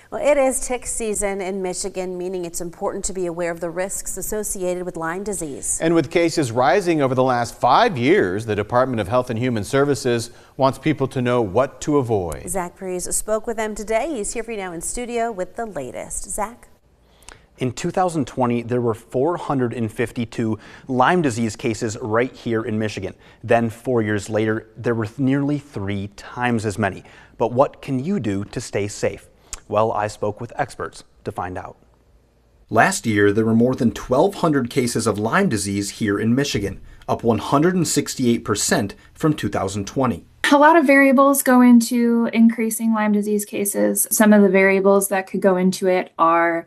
Well, it is tick season in Michigan, meaning it's important to be aware of the risks associated with Lyme disease. And with cases rising over the last 5 years, the Department of Health and Human Services wants people to know what to avoid. Zach Parise spoke with them today. He's here for you now in studio with the latest. Zach? In 2020, there were 452 Lyme disease cases right here in Michigan. Then 4 years later, there were nearly 3 times as many. But what can you do to stay safe? Well, I spoke with experts to find out. Last year, there were more than 1,200 cases of Lyme disease here in Michigan, up 168% from 2020. A lot of variables go into increasing Lyme disease cases. Some of the variables that could go into it are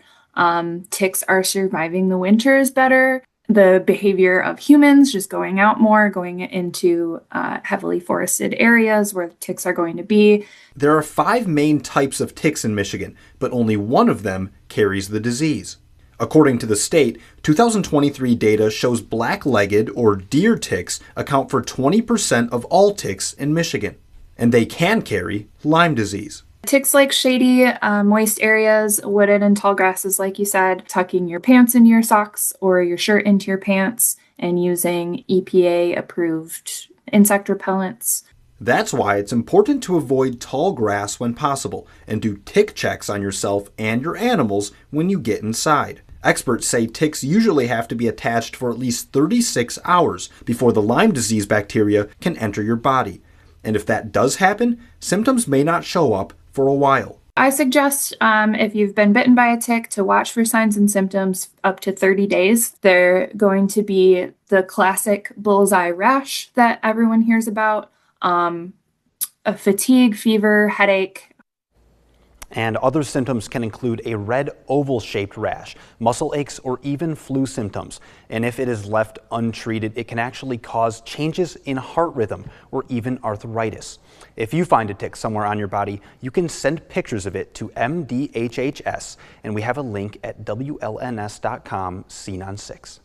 ticks are surviving the winters better, the behavior of humans just going out more, going into heavily forested areas where ticks are going to be. There are 5 main types of ticks in Michigan, but only one of them carries the disease. According to the state, 2023 data shows black-legged or deer ticks account for 20% of all ticks in Michigan, and they can carry Lyme disease. Ticks like shady, moist areas, wooded and tall grasses, like you said, tucking your pants into your socks or your shirt into your pants and using EPA-approved insect repellents. That's why it's important to avoid tall grass when possible and do tick checks on yourself and your animals when you get inside. Experts say ticks usually have to be attached for at least 36 hours before the Lyme disease bacteria can enter your body. And if that does happen, symptoms may not show up for a while. I suggest if you've been bitten by a tick to watch for signs and symptoms up to 30 days. They're going to be the classic bullseye rash that everyone hears about, a fatigue, fever, headache. And other symptoms can include a red oval-shaped rash, muscle aches, or even flu symptoms. And if it is left untreated, it can actually cause changes in heart rhythm or even arthritis. If you find a tick somewhere on your body, you can send pictures of it to MDHHS, and we have a link at WLNS.com/Scene on 6.